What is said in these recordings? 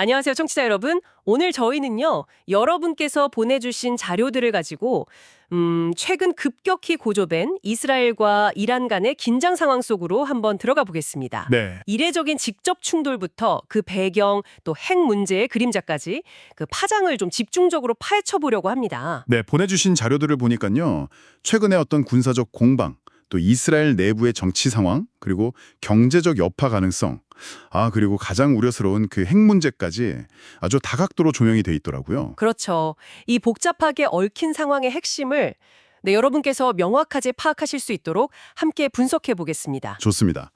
안녕하세요, 청취자 여러분. 오늘 저희는요, 여러분께서 보내주신 자료들을 가지고, 최근 급격히 고조된 이스라엘과 이란 간의 긴장 상황 속으로 한번 들어가 보겠습니다. 네. 이례적인 직접 충돌부터 그 배경, 또 핵 문제의 그림자까지 그 파장을 좀 집중적으로 파헤쳐 보려고 합니다. 네, 보내주신 자료들을 보니까요. 최근에 어떤 군사적 공방, 또 이스라엘 내부의 정치 상황, 그리고 경제적 여파 가능성, 그리고 가장 우려스러운 그 핵 문제까지 아주 다각도로 조명이 돼 있더라고요. 그렇죠. 이 복잡하게 얽힌 상황의 핵심을 여러분께서 명확하게 파악하실 수 있도록 함께 분석해 보겠습니다. 좋습니다.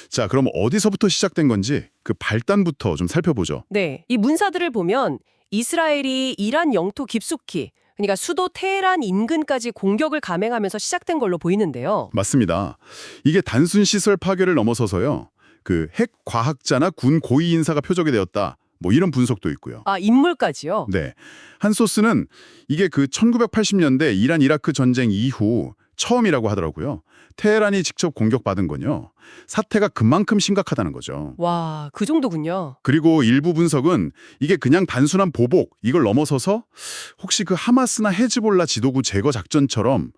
자, 그럼 어디서부터 시작된 건지 그 발단부터 좀 살펴보죠. 네, 이 문사들을 보면 이스라엘이 이란 영토 깊숙이, 그러니까 수도 테헤란 인근까지 공격을 감행하면서 시작된 걸로 보이는데요. 맞습니다. 이게 단순 시설 파괴를 넘어서서요. 그 핵 과학자나 군 고위 인사가 표적이 되었다. 뭐 이런 분석도 있고요. 인물까지요? 네. 한 소스는 이게 그 1980년대 이란 이라크 전쟁 이후 처음이라고 하더라고요. 테헤란이 직접 공격받은 건요. 사태가 그만큼 심각하다는 거죠. 와, 그 정도군요. 그리고 일부 분석은 이게 그냥 단순한 보복, 이걸 넘어서서 혹시 그 하마스나 헤즈볼라 지도부 제거 작전처럼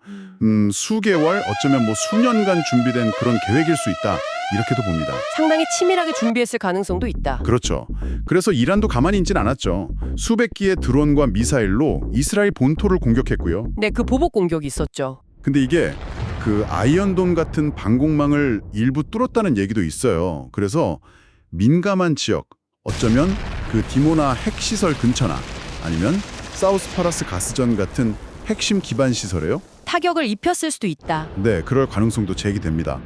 수개월, 어쩌면 뭐 수년간 준비된 그런 계획일 수 있다. 이렇게도 봅니다. 상당히 치밀하게 준비했을 가능성도 있다. 그렇죠. 그래서 이란도 가만히 있진 않았죠. 수백 기의 드론과 미사일로 이스라엘 본토를 공격했고요. 네, 그 보복 공격이 있었죠. 근데 이게 그 아이언돔 같은 방공망을 일부 뚫었다는 얘기도 있어요. 그래서 민감한 지역, 어쩌면 그 디모나 핵시설 근처나 아니면 사우스파라스 가스전 같은 핵심 기반 시설에요? 타격을 입혔을 수도 있다. 네, 그럴 가능성도 제기됩니다.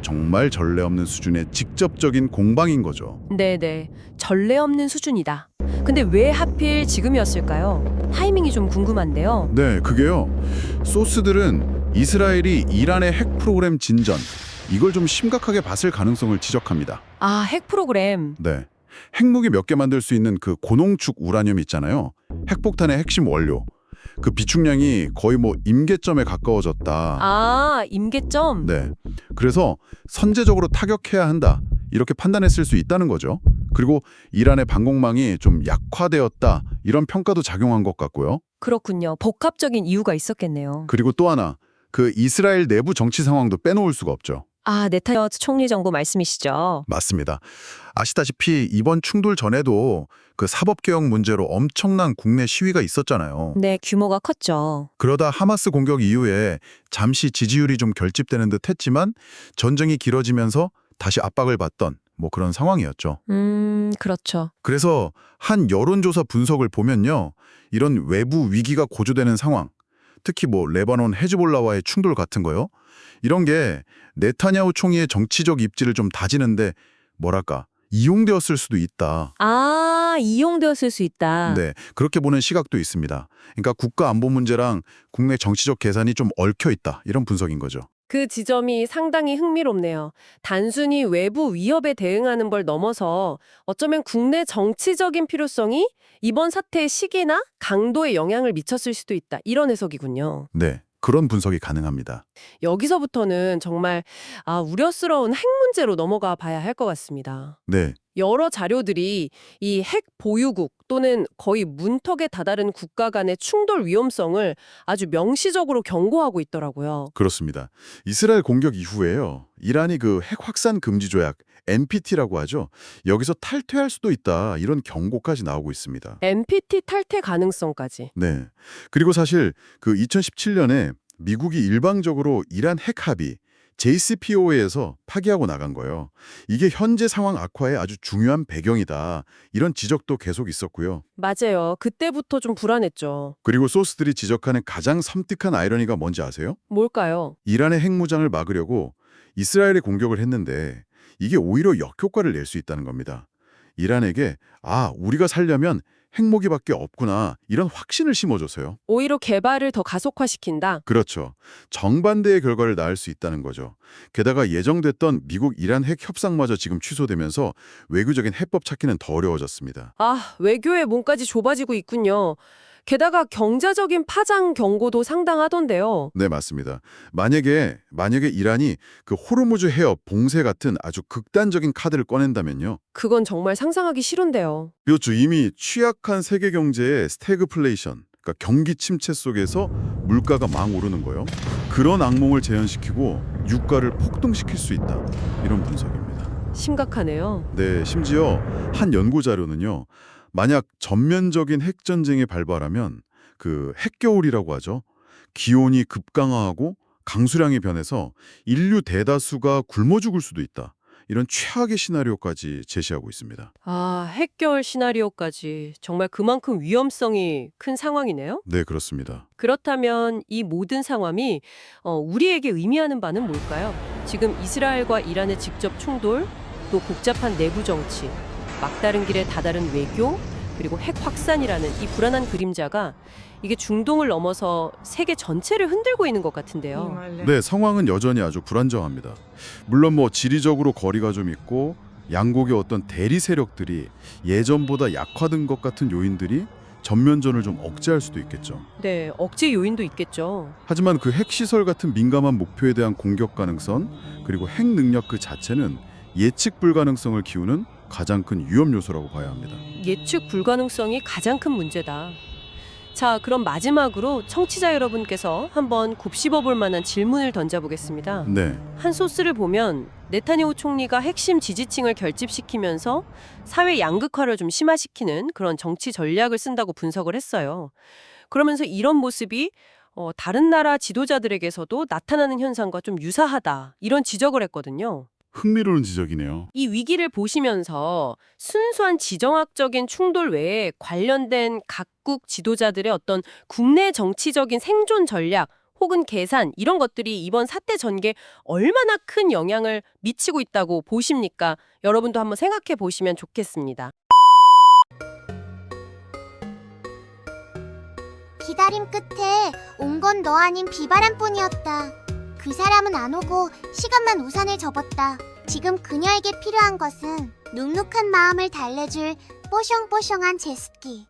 정말 전례 없는 수준의 직접적인 공방인 거죠. 네네, 전례 없는 수준이다. 근데 왜 하필 지금이었을까요? 타이밍이 좀 궁금한데요. 네, 그게요. 소스들은 이스라엘이 이란의 핵 프로그램 진전, 이걸 좀 심각하게 봤을 가능성을 지적합니다. 핵 프로그램. 네. 핵무기 몇 개 만들 수 있는 그 고농축 우라늄 있잖아요. 핵폭탄의 핵심 원료. 그 비축량이 거의 뭐 임계점에 가까워졌다. 임계점? 네. 그래서 선제적으로 타격해야 한다. 이렇게 판단했을 수 있다는 거죠. 그리고 이란의 방공망이 좀 약화되었다. 이런 평가도 작용한 것 같고요. 그렇군요. 복합적인 이유가 있었겠네요. 그리고 또 하나, 그 이스라엘 내부 정치 상황도 빼놓을 수가 없죠. 네타냐후 총리 정부 말씀이시죠? 맞습니다. 아시다시피 이번 충돌 전에도 그 사법개혁 문제로 엄청난 국내 시위가 있었잖아요. 네, 규모가 컸죠. 그러다 하마스 공격 이후에 잠시 지지율이 좀 결집되는 듯 했지만 전쟁이 길어지면서 다시 압박을 받던 뭐 그런 상황이었죠. 그렇죠. 그래서 한 여론조사 분석을 보면요. 이런 외부 위기가 고조되는 상황, 특히 뭐 레바논 헤즈볼라와의 충돌 같은 거요. 이런 게 네타냐후 총리의 정치적 입지를 좀 다지는데 뭐랄까 이용되었을 수도 있다. 이용되었을 수 있다. 네, 그렇게 보는 시각도 있습니다. 그러니까 국가 안보 문제랑 국내 정치적 계산이 좀 얽혀 있다. 이런 분석인 거죠. 그 지점이 상당히 흥미롭네요. 단순히 외부 위협에 대응하는 걸 넘어서 어쩌면 국내 정치적인 필요성이 이번 사태의 시기나 강도에 영향을 미쳤을 수도 있다. 이런 해석이군요. 네, 그런 분석이 가능합니다. 여기서부터는 정말 우려스러운 핵 문제로 넘어가 봐야 할 것 같습니다. 네, 여러 자료들이 이 핵 보유국 또는 거의 문턱에 다다른 국가 간의 충돌 위험성을 아주 명시적으로 경고하고 있더라고요. 그렇습니다. 이스라엘 공격 이후에요. 이란이 그 핵 확산 금지 조약 NPT라고 하죠. 여기서 탈퇴할 수도 있다. 이런 경고까지 나오고 있습니다. NPT 탈퇴 가능성까지. 네. 그리고 사실 그 2017년에 미국이 일방적으로 이란 핵 합의 JCPOA에서 파기하고 나간 거예요. 이게 현재 상황 악화의 아주 중요한 배경이다. 이런 지적도 계속 있었고요. 맞아요. 그때부터 좀 불안했죠. 그리고 소스들이 지적하는 가장 섬뜩한 아이러니가 뭔지 아세요? 뭘까요? 이란의 핵무장을 막으려고 이스라엘에 공격을 했는데 이게 오히려 역효과를 낼 수 있다는 겁니다. 이란에게 우리가 살려면 핵무기밖에 없구나 이런 확신을 심어줘서요. 오히려 개발을 더 가속화시킨다. 그렇죠. 정반대의 결과를 낳을 수 있다는 거죠. 게다가 예정됐던 미국-이란 핵 협상마저 지금 취소되면서 외교적인 해법 찾기는 더 어려워졌습니다. 외교의 문까지 좁아지고 있군요. 게다가 경제적인 파장 경고도 상당하던데요. 네, 맞습니다. 만약에 이란이 그 호르무즈 해협 봉쇄 같은 아주 극단적인 카드를 꺼낸다면요. 그건 정말 상상하기 싫은데요. 그렇죠. 이미 취약한 세계 경제의 스태그플레이션, 그러니까 경기 침체 속에서 물가가 막 오르는 거예요. 그런 악몽을 재현시키고 유가를 폭등시킬 수 있다. 이런 분석입니다. 심각하네요. 네, 심지어 한 연구 자료는요. 만약 전면적인 핵전쟁이 발발하면 그 핵겨울이라고 하죠. 기온이 급강하하고 강수량이 변해서 인류 대다수가 굶어 죽을 수도 있다. 이런 최악의 시나리오까지 제시하고 있습니다. 아, 핵겨울 시나리오까지 정말 그만큼 위험성이 큰 상황이네요. 네, 그렇습니다. 그렇다면 이 모든 상황이 우리에게 의미하는 바는 뭘까요? 지금 이스라엘과 이란의 직접 충돌, 또 복잡한 내부 정치, 막다른 길에 다다른 외교, 그리고 핵 확산이라는 이 불안한 그림자가 이게 중동을 넘어서 세계 전체를 흔들고 있는 것 같은데요. 네, 상황은 여전히 아주 불안정합니다. 물론 뭐 지리적으로 거리가 좀 있고 양국의 어떤 대리 세력들이 예전보다 약화된 것 같은 요인들이 전면전을 좀 억제할 수도 있겠죠. 네, 억제 요인도 있겠죠. 하지만 그 핵시설 같은 민감한 목표에 대한 공격 가능성 그리고 핵 능력 그 자체는 예측 불가능성을 키우는 가장 큰 위험 요소라고 봐야 합니다. 예측 불가능성이 가장 큰 문제다. 자, 그럼 마지막으로 청취자 여러분께서 한번 곱씹어 볼 만한 질문을 던져보겠습니다. 네, 한 소스를 보면 네타냐후 총리가 핵심 지지층을 결집시키면서 사회 양극화를 좀 심화시키는 그런 정치 전략을 쓴다고 분석을 했어요. 그러면서 이런 모습이 다른 나라 지도자들에게서도 나타나는 현상과 좀 유사하다, 이런 지적을 했거든요. 흥미로운 지적이네요. 이 위기를 보시면서 순수한 지정학적인 충돌 외에 관련된 각국 지도자들의 어떤 국내 정치적인 생존 전략 혹은 계산, 이런 것들이 이번 사태 전개에 얼마나 큰 영향을 미치고 있다고 보십니까? 여러분도 한번 생각해 보시면 좋겠습니다. 기다림 끝에 온 건 너 아닌 비바람뿐이었다. 그 사람은 안 오고 시간만 우산을 접었다. 지금 그녀에게 필요한 것은 눅눅한 마음을 달래줄 뽀숑뽀숑한 제습기.